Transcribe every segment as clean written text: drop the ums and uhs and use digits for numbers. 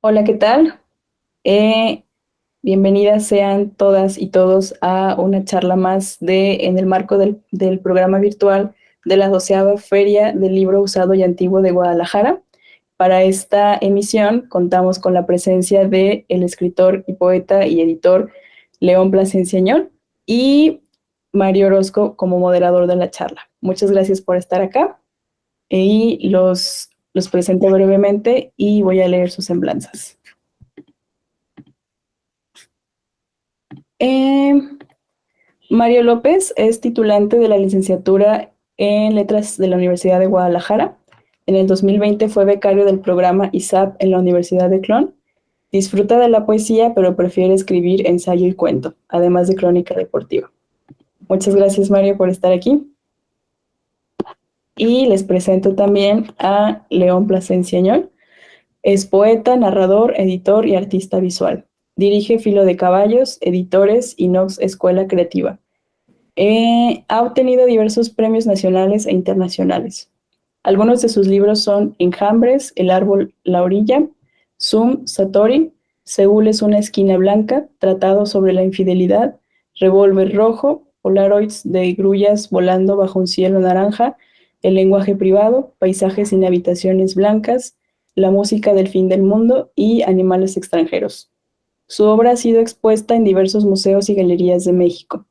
Hola, ¿qué tal? Eh, Bienvenidas sean todas y todos a una charla más en el marco del programa virtual de la 12ª Feria del Libro Usado y Antiguo de Guadalajara. Para esta emisión contamos con la presencia de el escritor y poeta y editor León Plasencia Añón y Mario Orozco como moderador de la charla. Muchas gracias por estar acá y los presento brevemente y voy a leer sus semblanzas. Eh, Mario López es titulante de la licenciatura en Letras de la Universidad de Guadalajara. En el 2020 fue becario del programa ISAP en la Universidad de Clon. Disfruta de la poesía, pero prefiere escribir ensayo y cuento, además de crónica deportiva. Muchas gracias, Mario, por estar aquí. Y les presento también a León Plasencia Añón. Es poeta, narrador, editor y artista visual. Dirige Filo de Caballos, Editores y Nox Escuela Creativa. Ha obtenido diversos premios nacionales e internacionales. Algunos de sus libros son Enjambres, El árbol, la orilla, Zoom, Satori, Seúl es una esquina blanca, Tratado sobre la infidelidad, Revólver rojo, Polaroids de grullas volando bajo un cielo naranja, El lenguaje privado, Paisajes sin habitaciones blancas, La música del fin del mundo y Animales extranjeros. Su obra ha sido expuesta en diversos museos y galerías de México.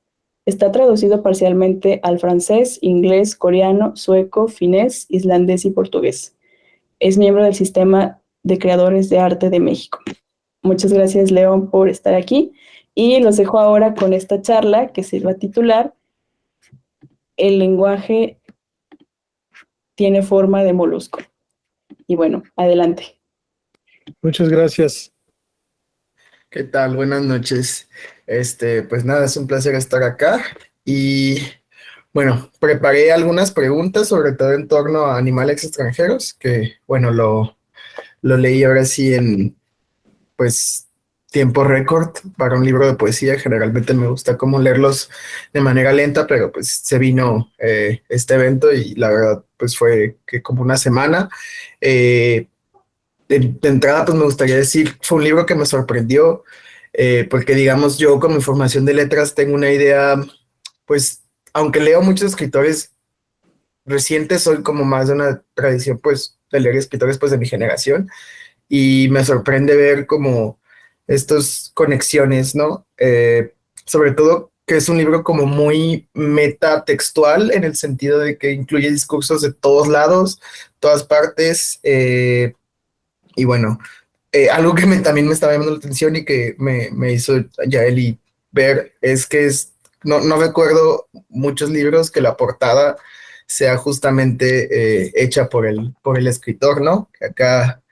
Está traducido parcialmente al francés, inglés, coreano, sueco, finés, islandés y portugués. Es miembro del Sistema de Creadores de Arte de México. Muchas gracias, León, por estar aquí. Y los dejo ahora con esta charla que se va a titular El lenguaje tiene forma de molusco. Y bueno, adelante. Muchas gracias. ¿Qué tal? Buenas noches. Pues nada, es un placer estar acá y bueno, preparé algunas preguntas, sobre todo en torno a animales extranjeros, que bueno, lo leí ahora sí en pues tiempo récord para un libro de poesía. Generalmente me gusta como leerlos de manera lenta, pero pues se vino este evento y la verdad pues fue que como una semana. Eh, de entrada, pues me gustaría decir, fue un libro que me sorprendió, porque digamos, yo como formación de letras tengo una idea, pues, aunque leo muchos escritores recientes, soy como más de una tradición, pues, de leer escritores, pues, de mi generación, y me sorprende ver como estas conexiones, ¿no? Sobre todo que es un libro como muy metatextual en el sentido de que incluye discursos de todos lados, todas partes, y bueno, algo que también me estaba llamando la atención y que me hizo Yaeli ver es que no recuerdo muchos libros que la portada sea justamente hecha por el escritor, ¿no? Que acá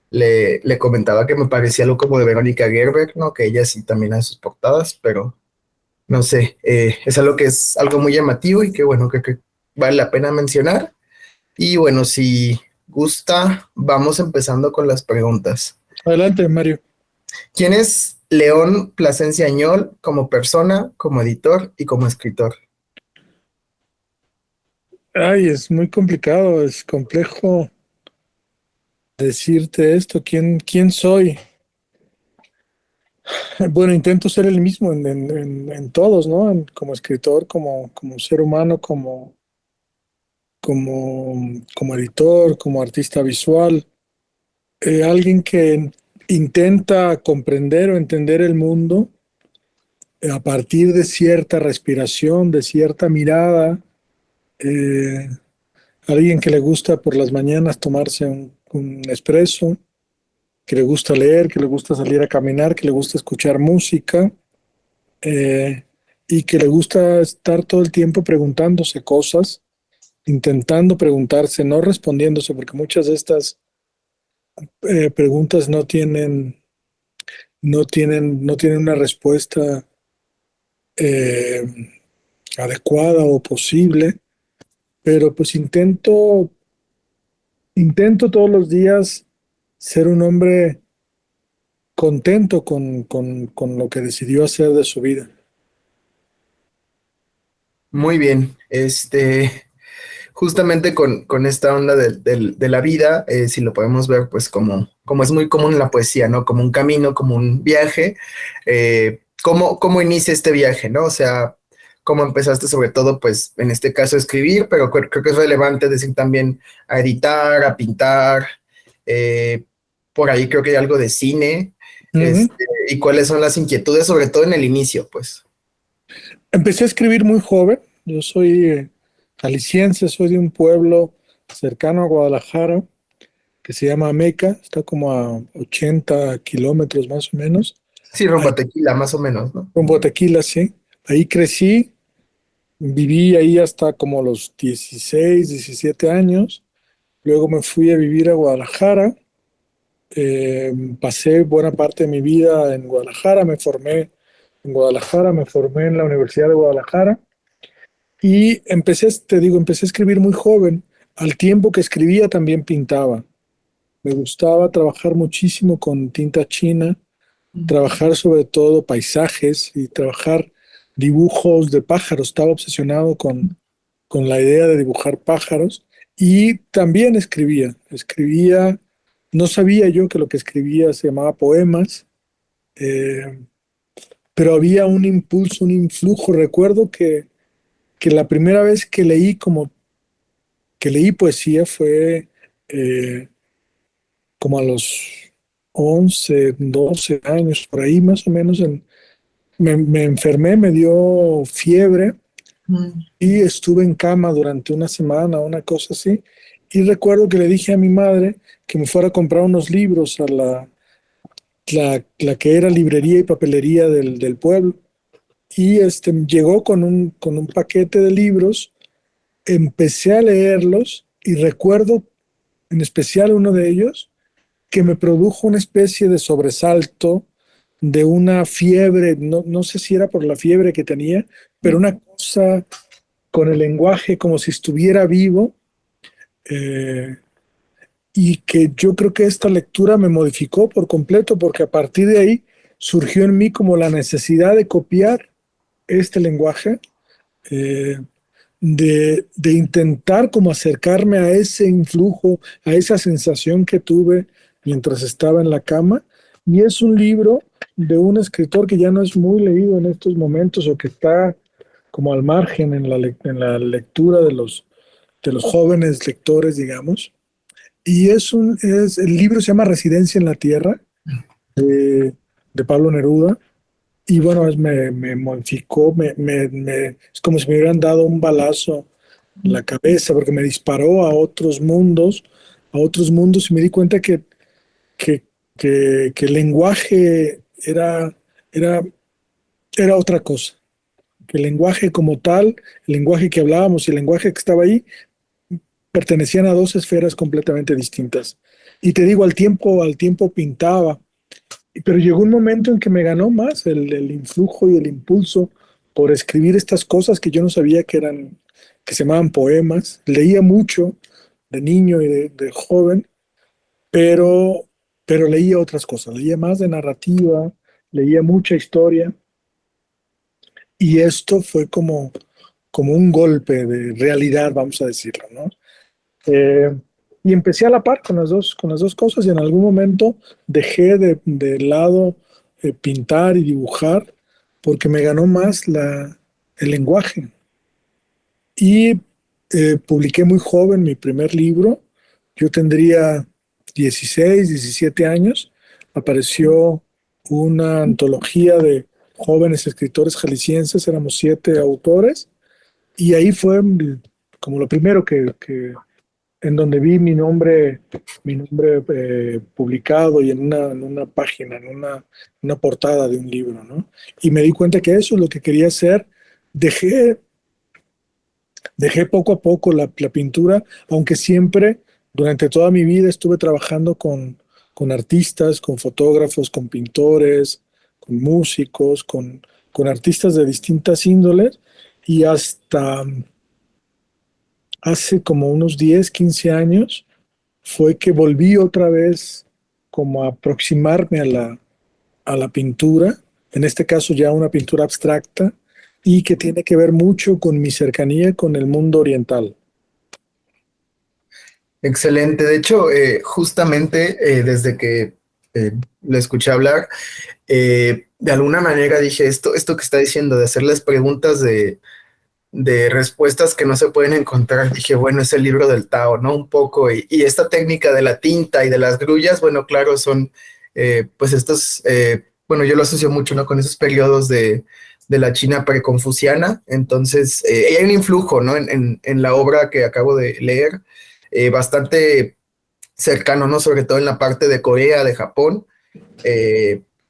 le comentaba que me parecía algo como de Verónica Gerber, ¿no? Que ella sí también hace sus portadas, pero no sé, es algo que es algo muy llamativo y que bueno, que vale la pena mencionar. Y bueno, si gusta, vamos empezando con las preguntas. Adelante, Mario. ¿Quién es León Plasencia Añol como persona, como editor y como escritor? Ay, es muy complicado, es complejo decirte esto. ¿Quién soy? Bueno, intento ser el mismo en todos, ¿no? Como escritor, como ser humano, como, como editor, como artista visual. Alguien que intenta comprender o entender el mundo a partir de cierta respiración, de cierta mirada. eh, Alguien que le gusta por las mañanas tomarse un espresso, que le gusta leer, que le gusta salir a caminar, que le gusta escuchar música, eh, y que le gusta estar todo el tiempo preguntándose cosas, intentando preguntarse, no respondiéndose, porque muchas de estas preguntas no tienen una respuesta eh, adecuada o posible, pero pues intento todos los días ser un hombre contento con lo que decidió hacer de su vida. Muy bien, justamente con esta onda de la vida, si lo podemos ver, pues como es muy común en la poesía, ¿no? Como un camino, como un viaje. ¿Cómo inicia este viaje, ¿no? O sea, cómo empezaste sobre todo, pues en este caso a escribir, pero creo que es relevante decir también a editar, a pintar, eh, por ahí creo que hay algo de cine, Ujú. y cuáles son las inquietudes, sobre todo en el inicio, pues. Empecé a escribir muy joven. Yo soy jalisciense, soy de un pueblo cercano a Guadalajara que se llama Ameca, está como a 80 kilómetros más o menos. Sí, rumbo Ahí, a Tequila, más o menos, ¿no? rumbo a Tequila, sí. Ahí crecí, viví ahí hasta como los 16, 17 años. Luego me fui a vivir a Guadalajara. Pasé buena parte de mi vida en Guadalajara, me formé en Guadalajara, me formé en la Universidad de Guadalajara y empecé, te digo, empecé a escribir muy joven. Al tiempo que escribía también pintaba. Me gustaba trabajar muchísimo con tinta china, trabajar sobre todo paisajes y trabajar dibujos de pájaros. Estaba obsesionado con la idea de dibujar pájaros y también escribía, no sabía yo que lo que escribía se llamaba poemas, eh, pero había un impulso, un influjo. Recuerdo que la primera vez que leí poesía fue eh, como a los 11 12 años, por ahí más o menos. Me enfermé, me dio fiebre Mm. y estuve en cama durante una semana, una cosa así. Y recuerdo que le dije a mi madre que me fuera a comprar unos libros a la que era librería y papelería del pueblo. Y llegó con un paquete de libros, empecé a leerlos y recuerdo en especial uno de ellos que me produjo una especie de sobresalto, de una fiebre, no sé si era por la fiebre que tenía, pero una cosa con el lenguaje como si estuviera vivo, eh, y que yo creo que esta lectura me modificó por completo, porque a partir de ahí surgió en mí como la necesidad de copiar este lenguaje, eh, de intentar como acercarme a ese influjo, a esa sensación que tuve mientras estaba en la cama. Y es un libro de un escritor que ya no es muy leído en estos momentos o que está como al margen en en la lectura de los jóvenes lectores, digamos. Y el libro se llama Residencia en la Tierra, de Pablo Neruda. Y bueno, me modificó, es como si me hubieran dado un balazo en la cabeza, porque me disparó a otros mundos, y me di cuenta que, que el lenguaje era, era otra cosa, que el lenguaje como tal, el lenguaje que hablábamos y el lenguaje que estaba ahí, pertenecían a dos esferas completamente distintas. Y te digo, al tiempo pintaba, pero llegó un momento en que me ganó más el influjo y el impulso por escribir estas cosas que yo no sabía que se llamaban poemas. Leía mucho de niño y de joven, pero, pero leía otras cosas. Leía más de narrativa, leía mucha historia, y esto fue como un golpe de realidad, vamos a decirlo, ¿no? Eh, y empecé a la par con las dos cosas, y en algún momento dejé de lado pintar y dibujar porque me ganó más el lenguaje. Y publiqué muy joven mi primer libro. Yo tendría 16 17 años. Apareció una antología de jóvenes escritores jaliscienses, éramos 7 autores, y ahí fue como lo primero en donde vi mi nombre publicado y en una página, una portada de un libro, ¿no? Y me di cuenta que eso es lo que quería hacer. Dejé, dejé poco a poco la pintura, aunque siempre, durante toda mi vida, estuve trabajando con artistas, con fotógrafos, con pintores, con músicos, con artistas de distintas índoles, y hasta hace como unos 10 15 años fue que volví otra vez como a aproximarme a la pintura, en este caso ya una pintura abstracta, y que tiene que ver mucho con mi cercanía con el mundo oriental. Excelente. De hecho, justamente desde que le escuché hablar, de alguna manera dije esto que está diciendo, de hacerles preguntas de respuestas que no se pueden encontrar. Dije, bueno, es el libro del Tao, ¿no? Un poco. Y esta técnica de la tinta y de las grullas, bueno, claro, son pues estos, bueno, yo lo asocio mucho, ¿no? Con esos periodos de la China preconfuciana. Entonces, hay un influjo, ¿no? En la obra que acabo de leer, bastante cercano, ¿no? Sobre todo en la parte de Corea, de Japón,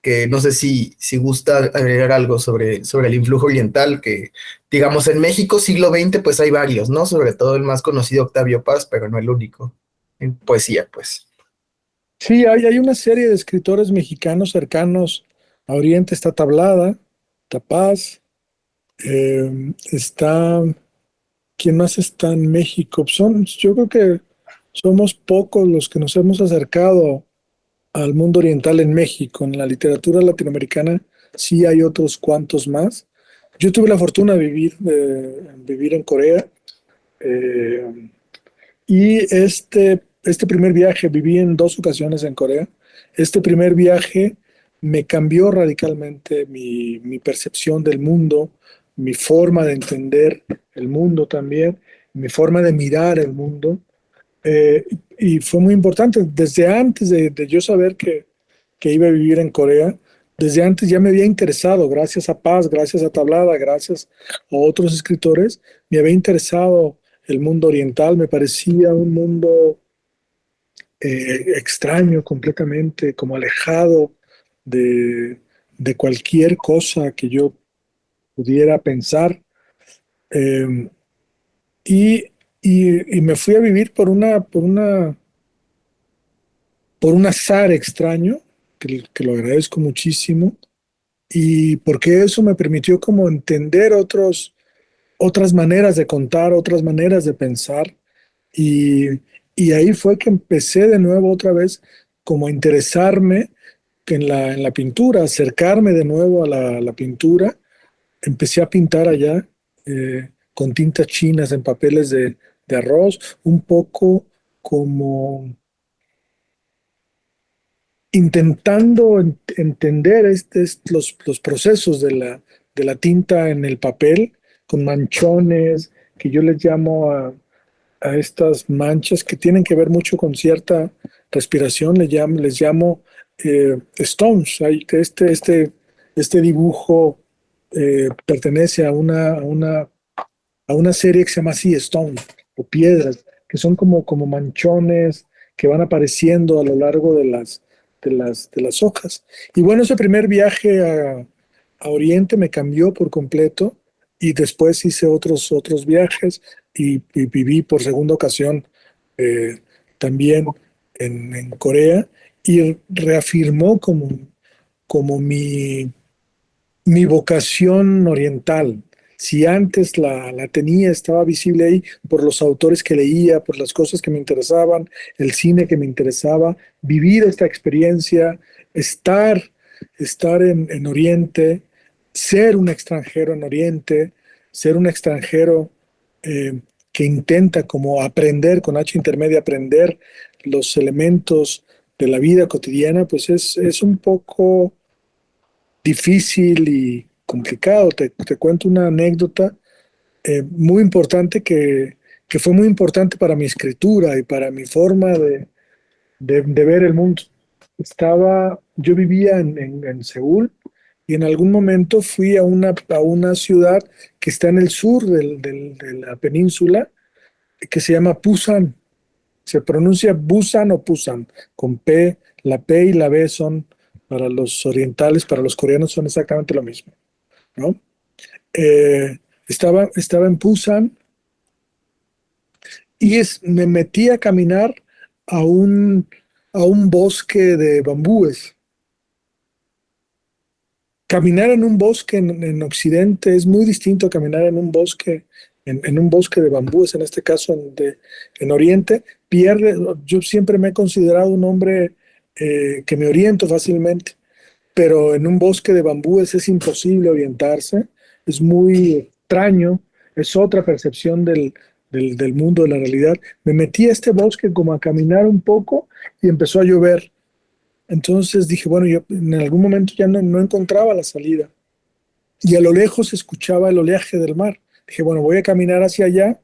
que no sé si gusta agregar algo sobre el influjo oriental, que digamos en México siglo XX pues hay varios, ¿no? Sobre todo el más conocido Octavio Paz, pero no el único, en poesía pues. Sí, hay una serie de escritores mexicanos cercanos a Oriente. Está Tablada, Tapaz, está, ¿quién más está en México? Yo creo que somos pocos los que nos hemos acercado al mundo oriental en México. En la literatura latinoamericana sí hay otros cuantos más. Yo tuve la fortuna de vivir en Corea, eh, y este primer viaje, viví en dos ocasiones en Corea. Este primer viaje me cambió radicalmente mi percepción del mundo, mi forma de entender el mundo también, mi forma de mirar el mundo. Eh, y fue muy importante. Desde antes de yo saber que iba a vivir en Corea, desde antes ya me había interesado, gracias a Paz, gracias a Tablada, gracias a otros escritores, me había interesado el mundo oriental. Me parecía un mundo extraño completamente, como alejado de, de cualquier cosa que yo pudiera pensar. Eh, y, y me fui a vivir por un azar extraño, que lo agradezco muchísimo, y porque eso me permitió como entender otras maneras de contar, otras maneras de pensar, y, y ahí fue que empecé de nuevo otra vez como a interesarme en la pintura, acercarme de nuevo a la pintura. Empecé a pintar allá con tintas chinas en papeles de arroz, un poco como intentando entender los procesos de la tinta en el papel, con manchones, que yo les llamo a estas manchas que tienen que ver mucho con cierta respiración. Les llamo stones. Este dibujo pertenece a una serie que se llama así, Stone, o piedras, que son como manchones que van apareciendo a lo largo de las hojas. Y bueno, ese primer viaje a Oriente me cambió por completo, y después hice otros viajes, y viví por segunda ocasión también en Corea, y reafirmó como mi vocación oriental. Si antes la tenía, estaba visible ahí por los autores que leía, por las cosas que me interesaban, el cine que me interesaba, vivir esta experiencia, estar, estar en Oriente, ser un extranjero en Oriente, ser un extranjero que intenta como aprender, con H intermedia, aprender los elementos de la vida cotidiana, pues es un poco difícil y complicado. Te cuento una anécdota muy importante que fue muy importante para mi escritura y para mi forma de ver el mundo. Yo vivía en Seúl, y en algún momento fui a una ciudad que está en el sur de la península, que se llama Busan. Se pronuncia Busan o Pusan, con P. La P y la B son, para los orientales, para los coreanos, son exactamente lo mismo, ¿no? Estaba en Busan, y me metí a caminar a a un bosque de bambúes. Caminar en un bosque en Occidente es muy distinto a caminar en un bosque, en un bosque de bambúes, en este caso en Oriente. Yo siempre me he considerado un hombre que me oriento fácilmente, pero en un bosque de bambúes es imposible orientarse, es muy extraño, es otra percepción del mundo, de la realidad. Me metí a este bosque como a caminar un poco y empezó a llover. Entonces dije, bueno, yo en algún momento ya no encontraba la salida. Y a lo lejos escuchaba el oleaje del mar. Dije, bueno, voy a caminar hacia allá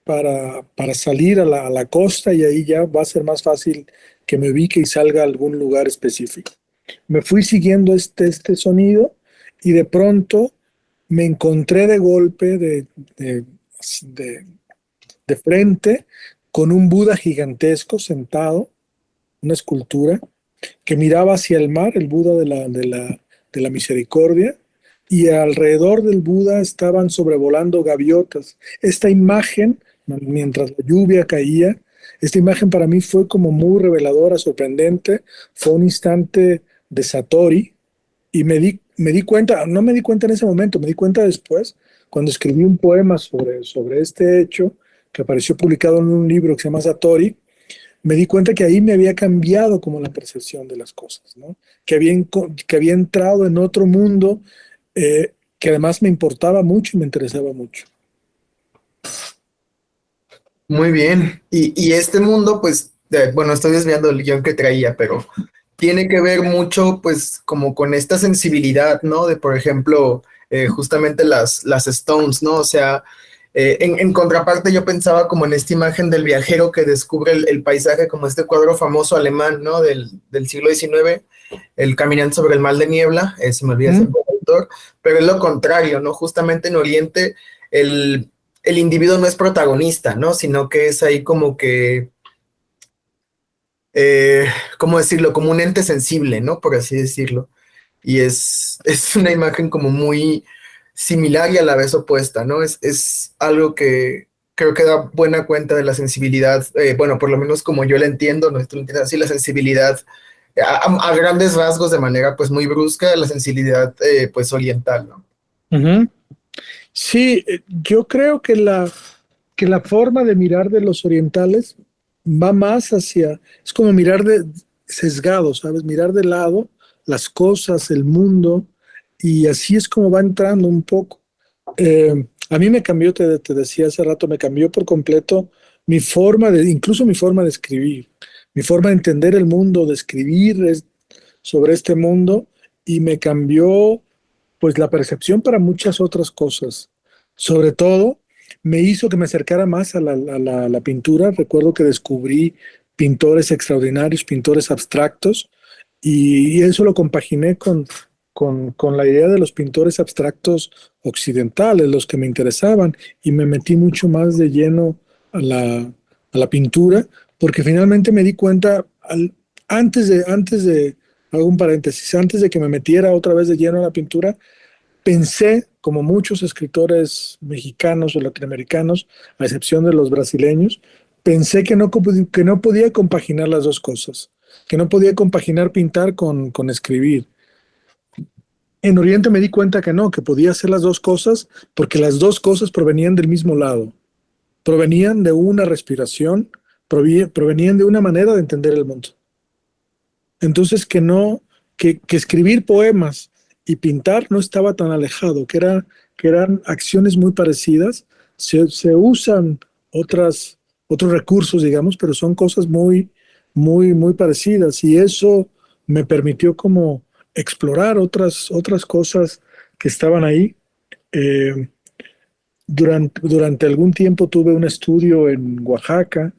para salir a la costa y ahí ya va a ser más fácil que me ubique y salga a algún lugar específico. Me fui siguiendo este sonido y de pronto me encontré de golpe, de, de frente, con un Buda gigantesco sentado, una escultura, que miraba hacia el mar, el Buda de la misericordia, y alrededor del Buda estaban sobrevolando gaviotas. Esta imagen, mientras la lluvia caía, esta imagen para mí fue como muy reveladora, sorprendente, fue un instante de Satori, y me di cuenta, no me di cuenta en ese momento, me di cuenta después, cuando escribí un poema sobre este hecho, que apareció publicado en un libro que se llama Satori. Me di cuenta que ahí me había cambiado como la percepción de las cosas, ¿no? Que había entrado en otro mundo, que además me importaba mucho y me interesaba mucho. Muy bien. Y este mundo, pues, bueno, estoy desviando el guión que traía, pero tiene que ver mucho, pues, como con esta sensibilidad, ¿no? De, por ejemplo, justamente las Stones, ¿no? O sea, en contraparte yo pensaba como en esta imagen del viajero que descubre el paisaje, como este cuadro famoso alemán, ¿no? Del siglo XIX, el Caminante sobre el Mar de Niebla, se me olvida ese autor, pero es lo contrario, ¿no? Justamente en Oriente el individuo no es protagonista, ¿no? Sino que es ahí como que, ¿cómo decirlo? Como un ente sensible, ¿no? Por así decirlo. Y es una imagen como muy similar y a la vez opuesta, ¿no? Es algo que creo que da buena cuenta de la sensibilidad, bueno, por lo menos como yo la entiendo, no esto lo entiendo así, la sensibilidad a grandes rasgos de manera pues muy brusca, la sensibilidad pues oriental, ¿no? Ujú. Sí, yo creo que la forma de mirar de los orientales va más hacia, es como mirar de sesgado, ¿sabes? Mirar de lado las cosas, el mundo, y así es como va entrando un poco. A mí me cambió, te decía hace rato, me cambió por completo mi forma incluso mi forma de escribir, mi forma de entender el mundo, de escribir sobre este mundo, y me cambió pues la percepción para muchas otras cosas. Sobre todo, me hizo que me acercara más a la pintura. Recuerdo que descubrí pintores extraordinarios, pintores abstractos, y eso lo compaginé con la idea de los pintores abstractos occidentales, los que me interesaban, y me metí mucho más de lleno a la pintura, porque finalmente me di cuenta, antes de, hago un paréntesis, antes de que me metiera otra vez de lleno a la pintura, pensé, como muchos escritores mexicanos o latinoamericanos, a excepción de los brasileños, pensé que no podía compaginar las dos cosas, que no podía compaginar pintar con escribir. En Oriente me di cuenta que no, que podía hacer las dos cosas porque las dos cosas provenían del mismo lado, provenían de una respiración, provenían de una manera de entender el mundo. Entonces que no, que escribir poemas y pintar no estaba tan alejado, que eran acciones muy parecidas. Se usan otros recursos, digamos, pero son cosas muy parecidas. Y eso me permitió como explorar otras cosas que estaban ahí. Eh, durante algún tiempo tuve un estudio en Oaxaca,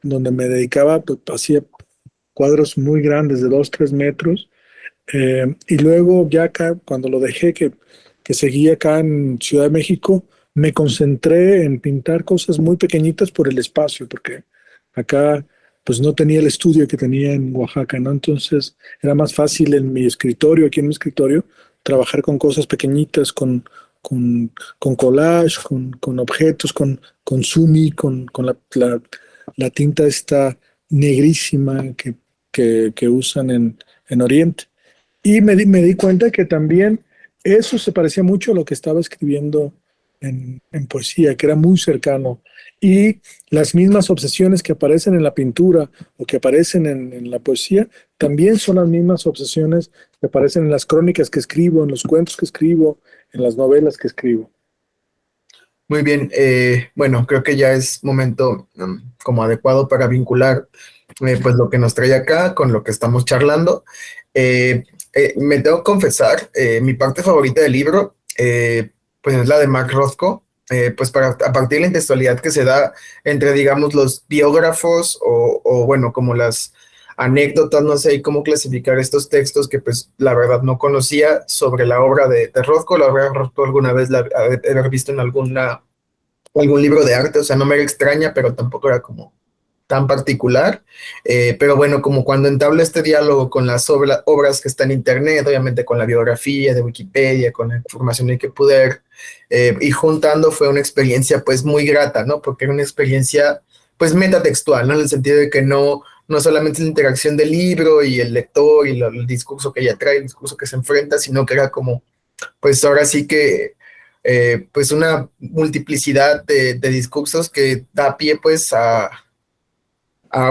donde me dedicaba, pues, hacía cuadros muy grandes de 2, 3 metros. Y luego ya acá, cuando lo dejé, que seguí acá en Ciudad de México, me concentré en pintar cosas muy pequeñitas por el espacio, porque acá pues no tenía el estudio que tenía en Oaxaca, ¿no? Entonces era más fácil en mi escritorio, aquí en mi escritorio, trabajar con cosas pequeñitas, con collage, con objetos, con sumi, con la tinta esta negrísima que usan en Oriente. Y me di cuenta que también eso se parecía mucho a lo que estaba escribiendo en poesía, que era muy cercano. Y las mismas obsesiones que aparecen en la pintura o que aparecen en la poesía, también son las mismas obsesiones que aparecen en las crónicas que escribo, en los cuentos que escribo, en las novelas que escribo. Muy bien, bueno, creo que ya es momento como adecuado para vincular pues lo que nos trae acá con lo que estamos charlando. Eh, Me tengo que confesar, mi parte favorita del libro pues es la de Mark Rothko, pues a partir de la intextualidad que se da entre, digamos, los biógrafos o bueno, como las anécdotas, no sé cómo clasificar estos textos que pues la verdad no conocía sobre la obra de Rothko. La obra de Rothko alguna vez la haber visto en algún libro de arte, o sea, no me era extraña, pero tampoco era como tan particular. Pero bueno, como cuando entablo este diálogo con las obras que están en internet, obviamente con la biografía de Wikipedia, con la información que pude y juntando fue una experiencia pues muy grata, ¿no? Porque era una experiencia pues metatextual, ¿no? En el sentido de que no solamente la interacción del libro y el lector y el discurso que ella trae, el discurso que se enfrenta, sino que era como pues ahora sí que pues una multiplicidad de discursos que da pie pues a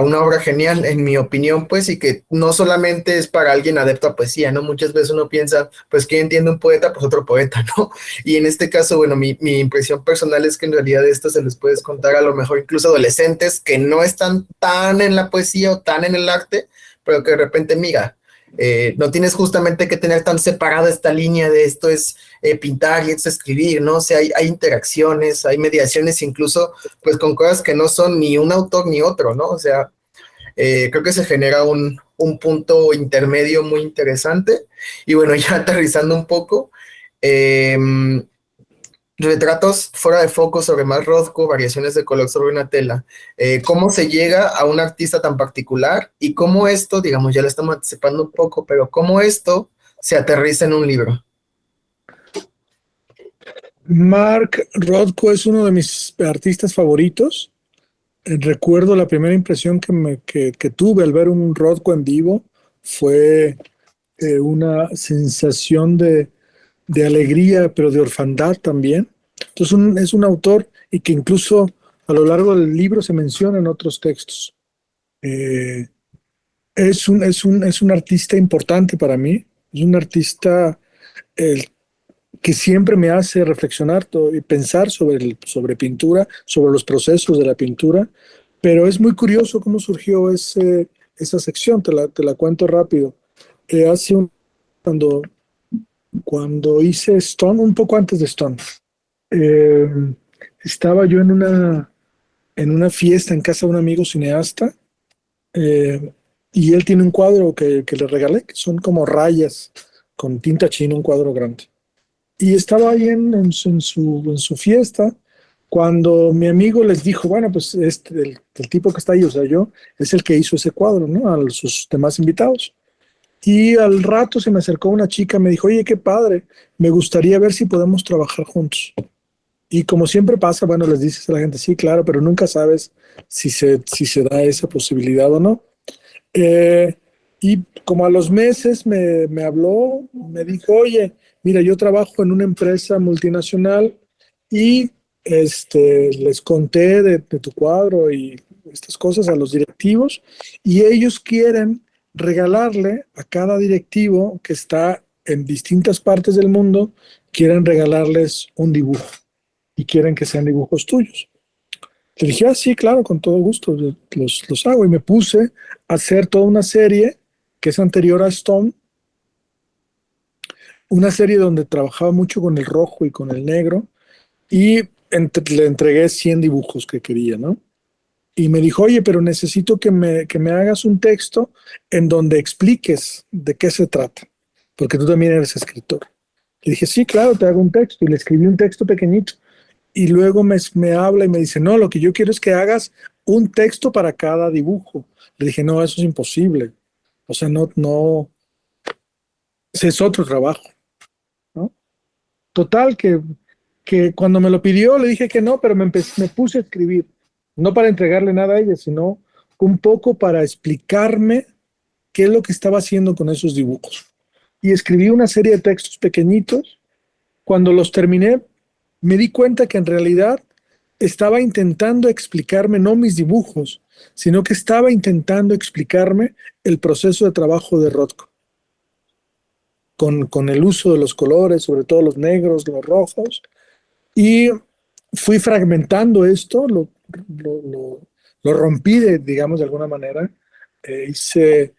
una obra genial, en mi opinión, pues, y que no solamente es para alguien adepto a poesía, ¿no? Muchas veces uno piensa, pues, ¿quién entiende un poeta? Pues otro poeta, ¿no? Y en este caso, bueno, mi impresión personal es que en realidad esto se les puedes contar a lo mejor incluso adolescentes que no están tan en la poesía o tan en el arte, pero que de repente, mira, no tienes justamente que tener tan separada esta línea de esto es pintar y esto es escribir, ¿no? O sea, hay interacciones, hay mediaciones incluso pues con cosas que no son ni un autor ni otro, ¿no? O sea, creo que se genera un punto intermedio muy interesante. Y bueno, ya aterrizando un poco, eh, retratos fuera de foco sobre Mark Rothko, variaciones de color sobre una tela. ¿Cómo se llega a un artista tan particular y cómo esto, digamos, ya lo estamos anticipando un poco, pero cómo esto se aterriza en un libro? Mark Rothko es uno de mis artistas favoritos. Recuerdo la primera impresión que tuve al ver un Rothko en vivo fue una sensación de alegría, pero de orfandad también. Entonces es un autor y que incluso a lo largo del libro se menciona en otros textos. Eh, es un artista importante para mí, es un artista el, que siempre me hace reflexionar y pensar sobre pintura, sobre los procesos de la pintura, pero es muy curioso cómo surgió esa sección, te la cuento rápido. Hace cuando, cuando hice Stone, un poco antes de Stone, eh, estaba yo en una fiesta en casa de un amigo cineasta, eh, y él tiene un cuadro que le regalé, que son como rayas con tinta china, un cuadro grande. Y estaba ahí en su fiesta cuando mi amigo les dijo, bueno, pues el tipo que está ahí, o sea, yo, es el que hizo ese cuadro, ¿no? A sus demás invitados. Y al rato se me acercó una chica, me dijo, oye, qué padre, me gustaría ver si podemos trabajar juntos. Y como siempre pasa, bueno, les dices a la gente, sí, claro, pero nunca sabes si se da esa posibilidad o no. Eh, y como a los meses me habló, me dijo, oye, mira, yo trabajo en una empresa multinacional y les conté de tu cuadro y estas cosas a los directivos y ellos quieren regalarle a cada directivo que está en distintas partes del mundo, quieren regalarles un dibujo y quieren que sean dibujos tuyos. Le dije, ah, sí, claro, con todo gusto, los hago. Y me puse a hacer toda una serie que es anterior a Stone, una serie donde trabajaba mucho con el rojo y con el negro, y le entregué 100 dibujos que quería, ¿no? Y me dijo, oye, pero necesito que me hagas un texto en donde expliques de qué se trata, porque tú también eres escritor. Le dije, sí, claro, te hago un texto. Y le escribí un texto pequeñito. Y luego me habla y me dice, no, lo que yo quiero es que hagas un texto para cada dibujo. Le dije, no, eso es imposible. O sea, no, ese es otro trabajo, ¿no? Total, que cuando me lo pidió le dije que no, pero me puse a escribir, no para entregarle nada a ella, sino un poco para explicarme qué es lo que estaba haciendo con esos dibujos. Y escribí una serie de textos pequeñitos. Cuando los terminé, me di cuenta que en realidad estaba intentando explicarme no mis dibujos, sino que estaba intentando explicarme el proceso de trabajo de Rothko, con el uso de los colores, sobre todo los negros, los rojos, y fui fragmentando esto, lo, lo- lo rompí, digamos, de alguna manera. Hice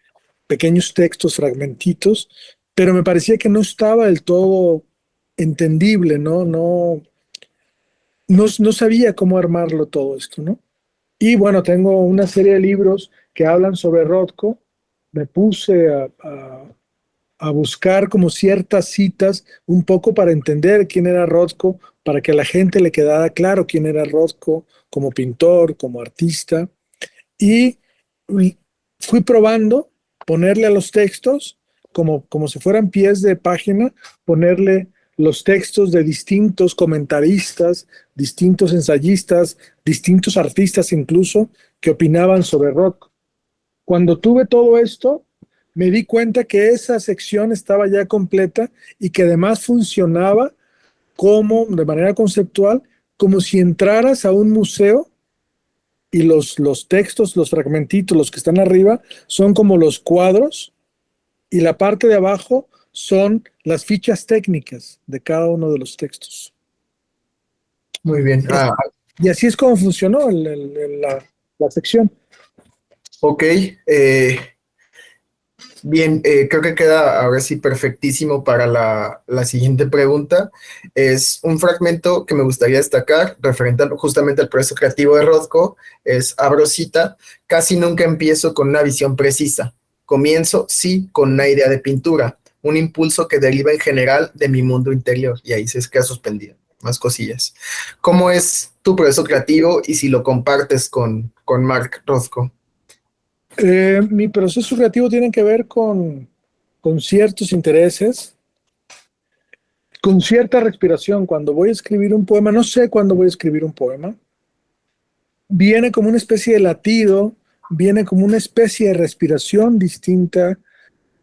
pequeños textos, fragmentitos, pero me parecía que no estaba del todo entendible, ¿no? No sabía cómo armarlo todo esto, ¿no? Y bueno, tengo una serie de libros que hablan sobre Rothko. Me puse a buscar como ciertas citas un poco para entender quién era Rothko, para que a la gente le quedara claro quién era Rothko como pintor, como artista. Y fui probando ponerle a los textos, como si fueran pies de página, ponerle los textos de distintos comentaristas, distintos ensayistas, distintos artistas incluso, que opinaban sobre Rothko. Cuando tuve todo esto, me di cuenta que esa sección estaba ya completa y que además funcionaba como, de manera conceptual, como si entraras a un museo y los textos, los fragmentitos, los que están arriba, son como los cuadros y la parte de abajo son las fichas técnicas de cada uno de los textos. Muy bien. Y así es como funcionó la sección. Ok. Bien, creo que queda ahora sí perfectísimo para la siguiente pregunta. Es un fragmento que me gustaría destacar, referente justamente al proceso creativo de Rothko, es, abro cita: casi nunca empiezo con una visión precisa. Comienzo, sí, con una idea de pintura, un impulso que deriva en general de mi mundo interior. Y ahí se queda suspendido. Más cosillas. ¿Cómo es tu proceso creativo y si lo compartes con Mark Rothko? Mi proceso creativo tiene que ver con ciertos intereses, con cierta respiración. Cuando voy a escribir un poema, no sé cuándo voy a escribir un poema, viene como una especie de latido, viene como una especie de respiración distinta,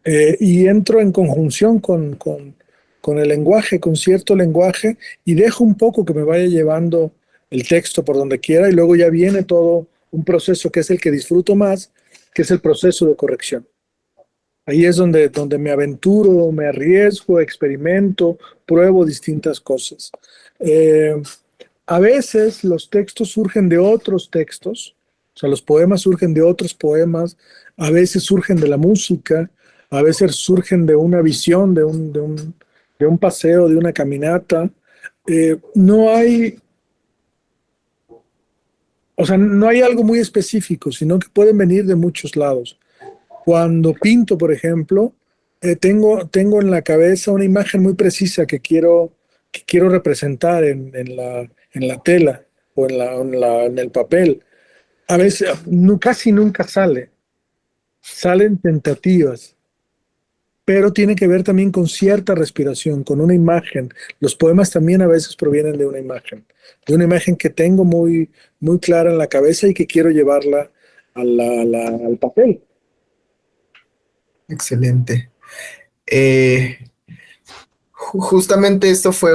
y entro en conjunción con el lenguaje, con cierto lenguaje, y dejo un poco que me vaya llevando el texto por donde quiera, y luego ya viene todo un proceso que es el que disfruto más, que es el proceso de corrección. Ahí es donde me aventuro, me arriesgo, experimento, pruebo distintas cosas. Eh, a veces los textos surgen de otros textos, o sea, los poemas surgen de otros poemas, a veces surgen de la música, a veces surgen de una visión, de un paseo, de una caminata. No hay, o sea, no hay algo muy específico, sino que pueden venir de muchos lados. Cuando pinto, por ejemplo, tengo en la cabeza una imagen muy precisa que quiero representar en la tela o en el papel. A veces, casi nunca salen tentativas, pero tiene que ver también con cierta respiración, con una imagen. Los poemas también a veces provienen de una imagen que tengo muy, muy clara en la cabeza y que quiero llevarla al papel. Excelente. Eh, Justamente esto fue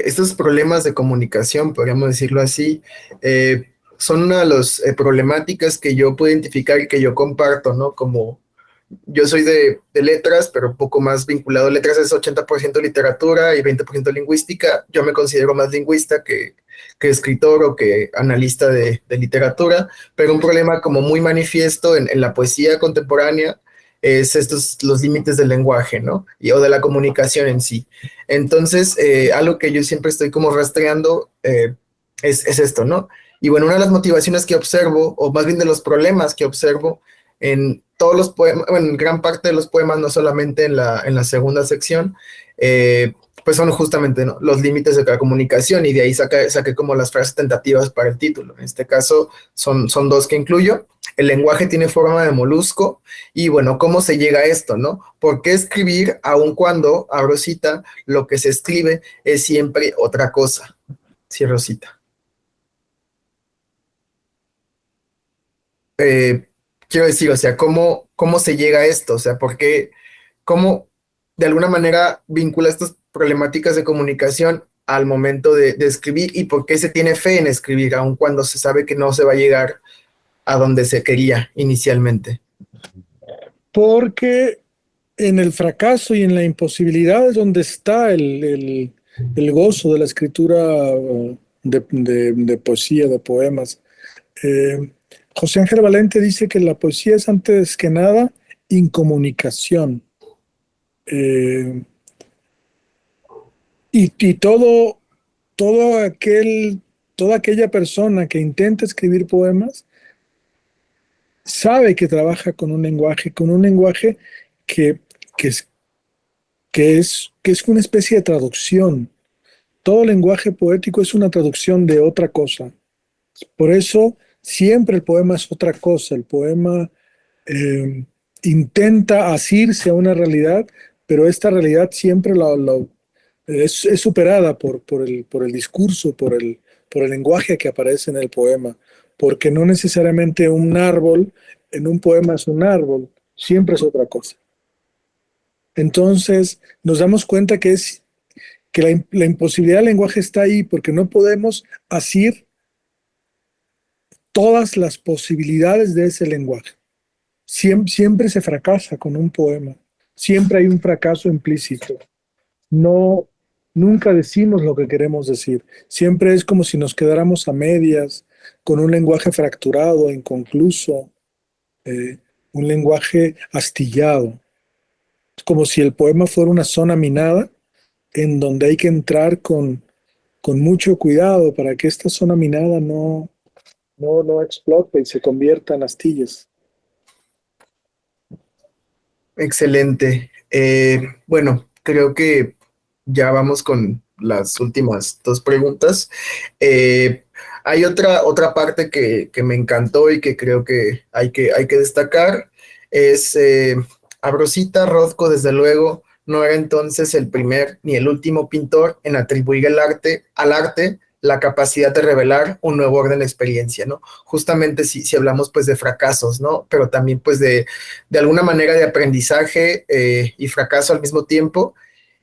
estos problemas de comunicación, podríamos decirlo así, son una de las problemáticas que yo puedo identificar y que yo comparto, ¿no? Como yo soy de letras, pero un poco más vinculado a letras, es 80% literatura y 20% lingüística. Yo me considero más lingüista que escritor o que analista de literatura, pero un problema como muy manifiesto en la poesía contemporánea es los límites del lenguaje, ¿no? O de la comunicación en sí. Entonces, algo que yo siempre estoy como rastreando es esto, ¿no? Y bueno, una de las motivaciones que observo, o más bien de los problemas que observo en todos los poemas, bueno, en gran parte de los poemas, no solamente en la segunda sección, pues son justamente, ¿no?, los límites de la comunicación, y de ahí saqué como las frases tentativas para el título. En este caso son dos que incluyo. El lenguaje tiene forma de molusco, y bueno, ¿cómo se llega a esto, no? ¿Por qué escribir aun cuando, abro cita, lo que se escribe es siempre otra cosa? Cierro cita. Eh, Quiero decir, o sea, ¿cómo se llega a esto? O sea, ¿por qué, cómo de alguna manera vincula estas problemáticas de comunicación al momento de escribir, y por qué se tiene fe en escribir, aun cuando se sabe que no se va a llegar a donde se quería inicialmente? Porque en el fracaso y en la imposibilidad es donde está el gozo de la escritura de poesía, de poemas. José Ángel Valente dice que la poesía es antes que nada incomunicación. Eh, y toda aquella persona que intenta escribir poemas sabe que trabaja con un lenguaje que, que es, que es una especie de traducción. Todo lenguaje poético es una traducción de otra cosa. Por eso siempre el poema es otra cosa. El poema eh, intenta asirse a una realidad, pero esta realidad siempre es superada por el discurso, por el lenguaje que aparece en el poema, porque no necesariamente un árbol en un poema es un árbol, siempre es otra cosa. Entonces nos damos cuenta que la imposibilidad del lenguaje está ahí porque no podemos asir todas las posibilidades de ese lenguaje. Siempre se fracasa con un poema, siempre hay un fracaso implícito. No, nunca decimos lo que queremos decir. Siempre es como si nos quedáramos a medias, con un lenguaje fracturado, inconcluso, eh, un lenguaje astillado. Es como si el poema fuera una zona minada en donde hay que entrar con mucho cuidado para que esta zona minada no explote y se convierta en astillas. Excelente. Bueno, creo que ya vamos con las últimas dos preguntas. Eh, Hay otra parte que me encantó y que creo que hay que destacar. Es Ambrosita Rothko, desde luego, no era entonces el primer ni el último pintor en atribuir al arte la capacidad de revelar un nuevo orden de experiencia, ¿no? Justamente si hablamos pues de fracasos, ¿no? Pero también pues de alguna manera de aprendizaje y fracaso al mismo tiempo.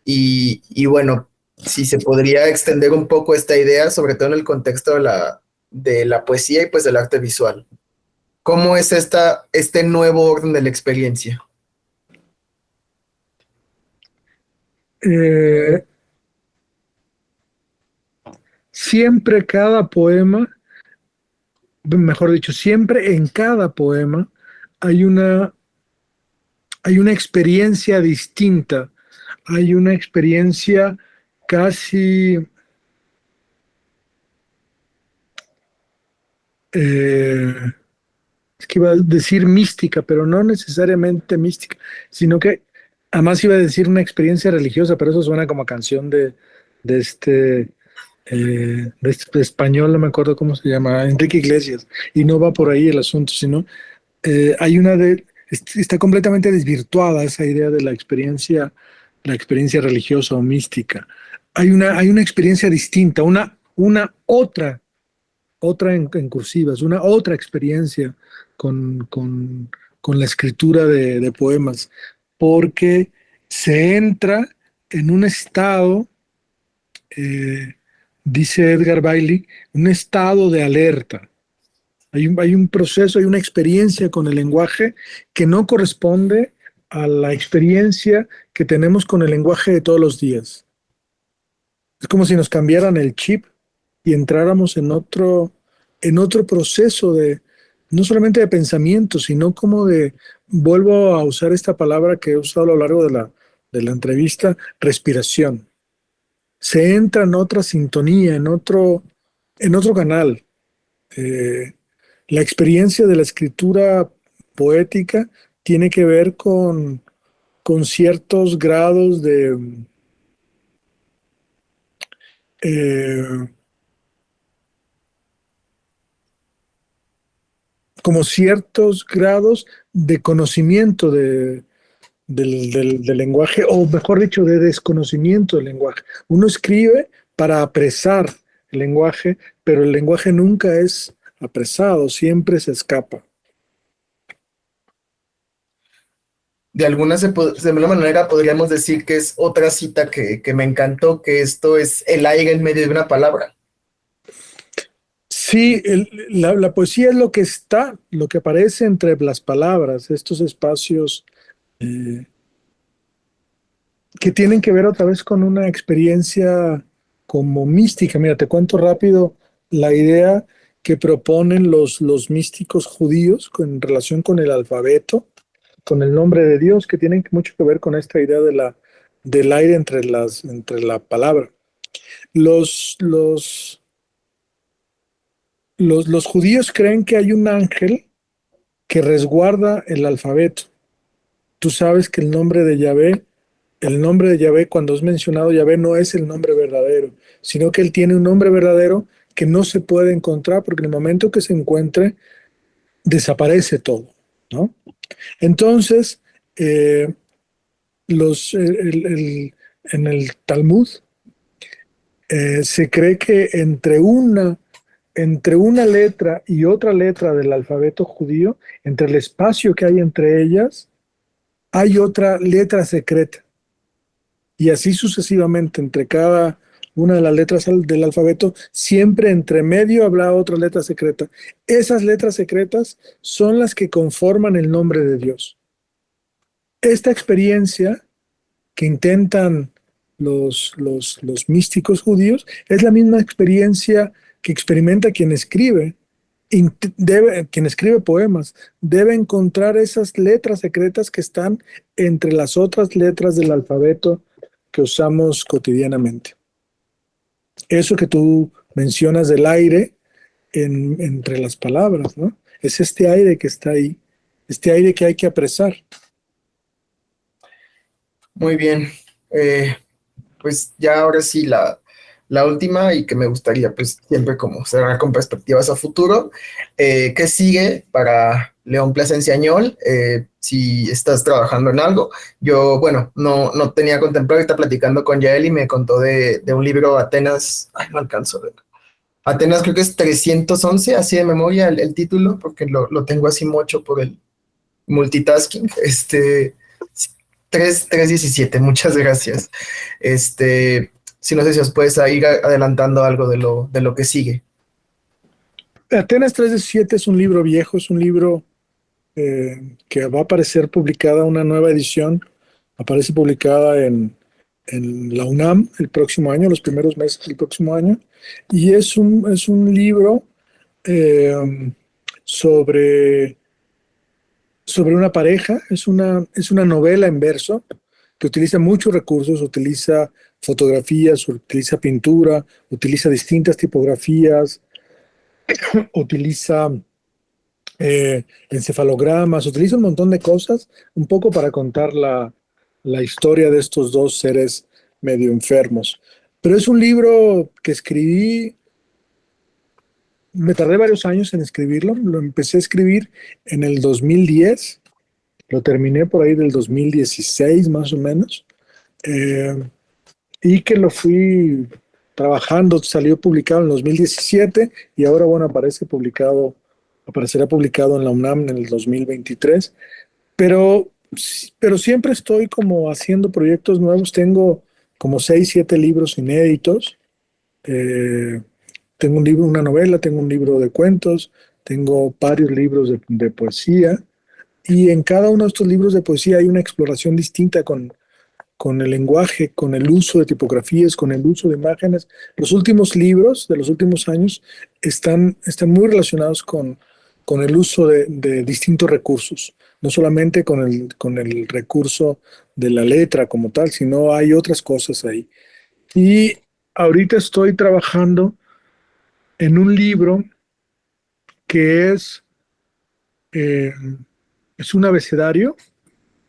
Y bueno, si se podría extender un poco esta idea, sobre todo en el contexto de la poesía y pues del arte visual. ¿Cómo es este nuevo orden de la experiencia? Eh, Siempre cada poema, mejor dicho, siempre en cada poema hay hay una experiencia distinta, hay una experiencia casi, eh, es que iba a decir mística, pero no necesariamente mística, sino que además iba a decir una experiencia religiosa, pero eso suena como a canción de de este español, no me acuerdo cómo se llama, Enrique Iglesias, y no va por ahí el asunto, sino hay está completamente desvirtuada esa idea de la experiencia religiosa o mística. Hay una experiencia distinta, otra en cursivas, una otra experiencia con la escritura de poemas, porque se entra en un estado, eh, dice Edgar Bailey, un estado de alerta. Hay un proceso, hay una experiencia con el lenguaje que no corresponde a la experiencia que tenemos con el lenguaje de todos los días. Es como si nos cambiaran el chip y entráramos en otro proceso de, no solamente de pensamiento, sino como de, vuelvo a usar esta palabra que he usado a lo largo de la entrevista, respiración. Se entra en otra sintonía, en otro canal. Eh, la experiencia de la escritura poética tiene que ver con ciertos grados eh, como ciertos grados de conocimiento del lenguaje, o mejor dicho, de desconocimiento del lenguaje. Uno escribe para apresar el lenguaje, pero el lenguaje nunca es apresado, siempre se escapa. De alguna manera podríamos decir que es otra cita que me encantó, que esto es el aire en medio de una palabra. Sí, la poesía es lo que está, lo que aparece entre las palabras, estos espacios que tienen que ver otra vez con una experiencia como mística. Mira, te cuento rápido la idea que proponen los místicos judíos en relación con el alfabeto, con el nombre de Dios, que tienen mucho que ver con esta idea del aire entre la palabra. Los, los, los judíos creen que hay un ángel que resguarda el alfabeto. Tú sabes que el nombre de Yahvé, cuando es mencionado Yahvé, no es el nombre verdadero, sino que él tiene un nombre verdadero que no se puede encontrar, porque en el momento que se encuentre, desaparece todo, ¿no? Entonces, eh, en el Talmud se cree que entre una letra y otra letra del alfabeto judío, entre el espacio que hay entre ellas, hay otra letra secreta. Y así sucesivamente, entre cada una de las letras del alfabeto, siempre entre medio habrá otra letra secreta. Esas letras secretas son las que conforman el nombre de Dios. Esta experiencia que intentan los místicos judíos es la misma experiencia que experimenta quien escribe poemas. Debe encontrar esas letras secretas que están entre las otras letras del alfabeto que usamos cotidianamente. Eso que tú mencionas del aire entre las palabras, ¿no? Es este aire que está ahí, este aire que hay que apresar. Muy bien. Pues ya ahora sí la última y que me gustaría pues siempre como cerrar con perspectivas a futuro. ¿Qué sigue para León Plasencia Añol? Si estás trabajando en algo. Yo, bueno, no tenía contemplado, ahorita platicando con Yael y me contó de un libro Atenas, ay, no alcanzo a ver. Atenas creo que es 311, así de memoria el título, porque lo tengo así mucho por el multitasking. 317, muchas gracias. Si no sé si os puedes ir adelantando algo de lo que sigue. Atenas 317 es un libro viejo, es un libro que va a aparecer publicada una nueva edición, aparece publicada en la UNAM el próximo año, los primeros meses del próximo año, y es un libro eh, sobre, sobre una pareja, es una novela en verso que utiliza muchos recursos, utiliza fotografías, utiliza pintura, utiliza distintas tipografías, utiliza encefalogramas, utiliza un montón de cosas, un poco para contar la historia de estos dos seres medio enfermos. Pero es un libro que escribí, me tardé varios años en escribirlo, lo empecé a escribir en el 2010, lo terminé por ahí del 2016 más o menos, eh, y que lo fui trabajando, salió publicado en 2017 y ahora, bueno, aparecerá publicado en la UNAM en el 2023, pero siempre estoy como haciendo proyectos nuevos, tengo como 6 7 libros inéditos, eh, tengo un libro, una novela, tengo un libro de cuentos, tengo varios libros de poesía, y en cada uno de estos libros de poesía hay una exploración distinta con el lenguaje, con el uso de tipografías, con el uso de imágenes. Los últimos libros de los últimos años están muy relacionados con el uso de distintos recursos, no solamente con el recurso de la letra como tal, sino hay otras cosas ahí. Y ahorita estoy trabajando en un libro que eh, es un abecedario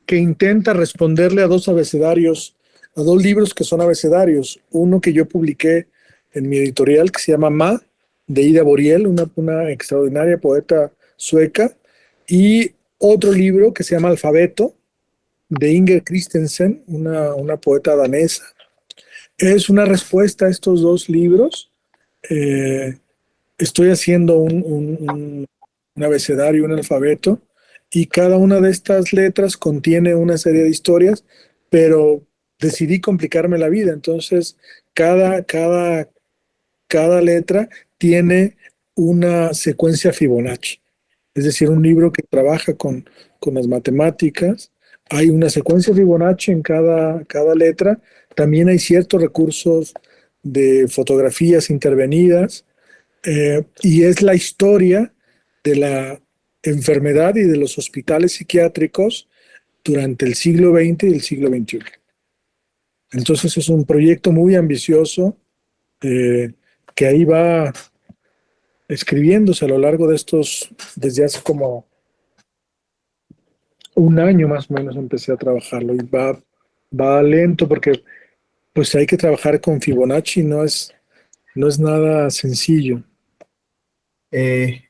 que intenta responderle a dos abecedarios, a dos libros que son abecedarios. Uno que yo publiqué en mi editorial que se llama Ma, de Ida Boriel, una extraordinaria poeta sueca, y otro libro que se llama Alfabeto, de Inger Christensen, una poeta danesa. Es una respuesta a estos dos libros. Eh, Estoy haciendo un abecedario, un alfabeto, y cada una de estas letras contiene una serie de historias, pero decidí complicarme la vida. Entonces, cada letra tiene una secuencia Fibonacci. Es decir, un libro que trabaja con las matemáticas. Hay una secuencia Fibonacci en cada letra. También hay ciertos recursos de fotografías intervenidas, y es la historia de la enfermedad y de los hospitales psiquiátricos durante el siglo XX y el siglo XXI. Entonces es un proyecto muy ambicioso, que ahí va escribiéndose a lo largo de desde hace como un año más o menos empecé a trabajarlo, y va lento porque pues hay que trabajar con Fibonacci, no es nada sencillo. Eh,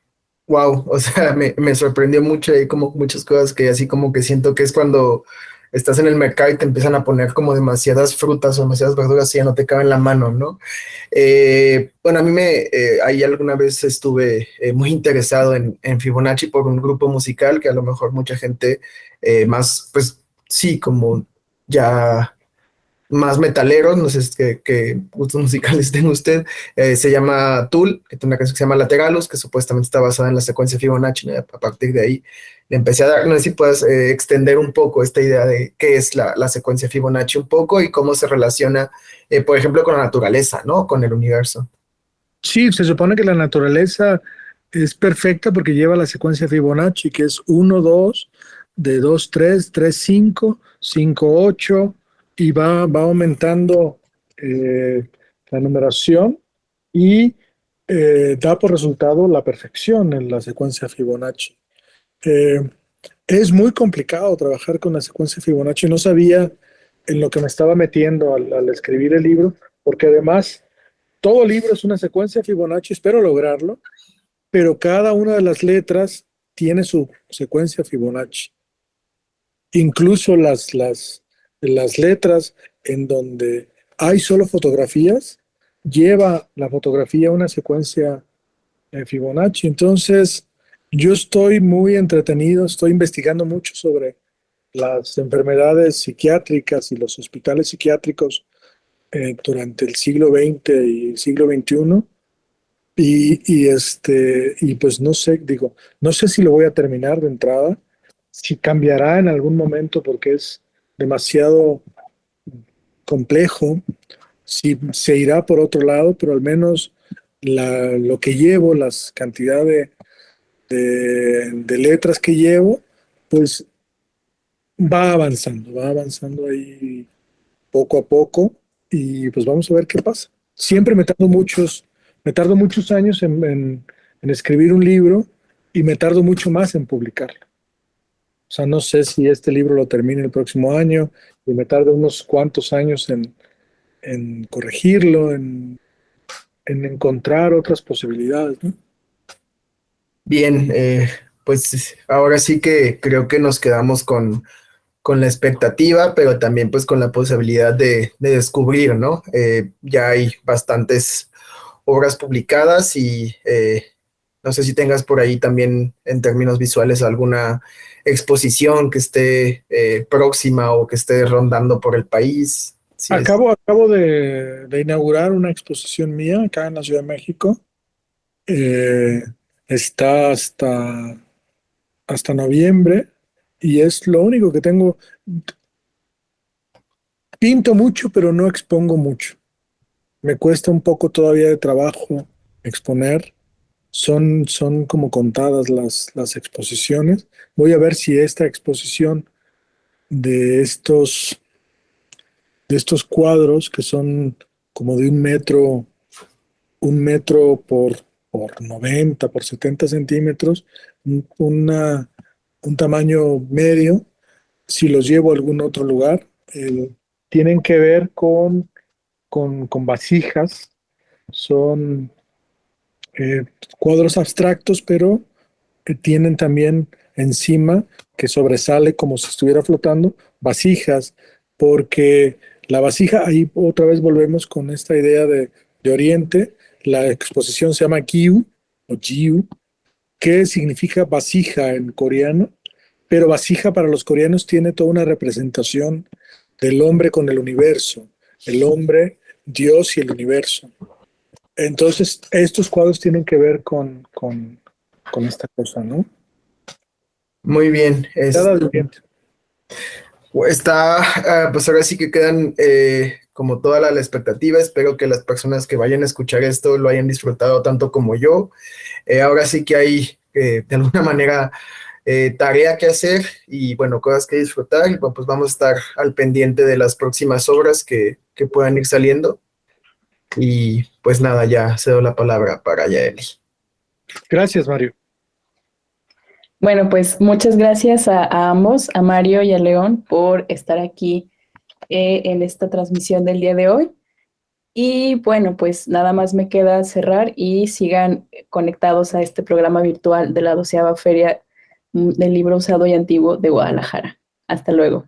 wow, o sea, me sorprendió mucho, hay como muchas cosas que así como que siento que es cuando estás en el mercado y te empiezan a poner como demasiadas frutas o demasiadas verduras y ya no te caben en la mano, ¿no? Bueno, a mí ahí alguna vez estuve muy interesado en Fibonacci por un grupo musical que a lo mejor mucha gente más, pues sí, como ya más metaleros, no sé qué gustos musicales tenga usted, se llama Tool, que tiene una canción que se llama Lateralus, que supuestamente está basada en la secuencia Fibonacci, ¿no? A partir de ahí le empecé a dar, no sé si puedes extender un poco esta idea de qué es la secuencia Fibonacci un poco y cómo se relaciona, por ejemplo, con la naturaleza, ¿no? Con el universo. Sí, se supone que la naturaleza es perfecta porque lleva la secuencia Fibonacci, que es 1, 2, de 2, 3, 3, 5, 5, 8, y va aumentando la numeración, y da por resultado la perfección en la secuencia Fibonacci. Eh, es muy complicado trabajar con la secuencia Fibonacci. No sabía en lo que me estaba metiendo al escribir el libro, porque además todo libro es una secuencia Fibonacci, espero lograrlo, pero cada una de las letras tiene su secuencia Fibonacci. Incluso las letras en donde hay solo fotografías, lleva la fotografía una secuencia Fibonacci. Entonces, yo estoy muy entretenido, estoy investigando mucho sobre las enfermedades psiquiátricas y los hospitales psiquiátricos durante el siglo XX y el siglo XXI. Y pues no sé, digo, no sé si lo voy a terminar de entrada, si cambiará en algún momento porque es demasiado complejo, si se irá por otro lado, pero al menos lo que llevo, las cantidades de letras que llevo, pues va avanzando ahí poco a poco, y pues vamos a ver qué pasa. Siempre me tardo muchos años en escribir un libro, y me tardo mucho más en publicarlo. O sea, no sé si este libro lo termine el próximo año, y me tardo unos cuantos años en corregirlo, en encontrar otras posibilidades, ¿no? Bien, pues ahora sí que creo que nos quedamos con la expectativa, pero también pues con la posibilidad de descubrir, ¿no? Ya hay bastantes obras publicadas y no sé si tengas por ahí también en términos visuales alguna exposición que esté próxima o que esté rondando por el país. Sí, Acabo de inaugurar una exposición mía acá en la Ciudad de México. Eh, Está hasta noviembre, y es lo único que tengo. Pinto mucho, pero no expongo mucho. Me cuesta un poco todavía de trabajo exponer. Son como contadas las exposiciones. Voy a ver si esta exposición de estos cuadros, que son como de un metro por 90, por 70 centímetros, un tamaño medio, si los llevo a algún otro lugar. Tienen que ver con vasijas. Son eh, cuadros abstractos, pero tienen también encima, que sobresale como si estuviera flotando, vasijas, porque la vasija, ahí otra vez volvemos con esta idea de Oriente. La exposición se llama Gyu o Jiu, que significa vasija en coreano, pero vasija para los coreanos tiene toda una representación del hombre con el universo, el hombre, Dios y el universo. Entonces, estos cuadros tienen que ver con esta cosa, ¿no? muy bien. Cada viviente. Está, pues ahora sí que quedan como toda la expectativa. Espero que las personas que vayan a escuchar esto lo hayan disfrutado tanto como yo. Ahora sí que hay, de alguna manera, tarea que hacer y, bueno, cosas que disfrutar. Y bueno, pues vamos a estar al pendiente de las próximas obras que puedan ir saliendo. Y pues nada, ya cedo la palabra para Yaeli. Gracias, Mario. Bueno, pues muchas gracias a ambos, a Mario y a León, por estar aquí en esta transmisión del día de hoy. Y bueno, pues nada más me queda cerrar y sigan conectados a este programa virtual de la 12ª Feria del Libro Usado y Antiguo de Guadalajara. Hasta luego.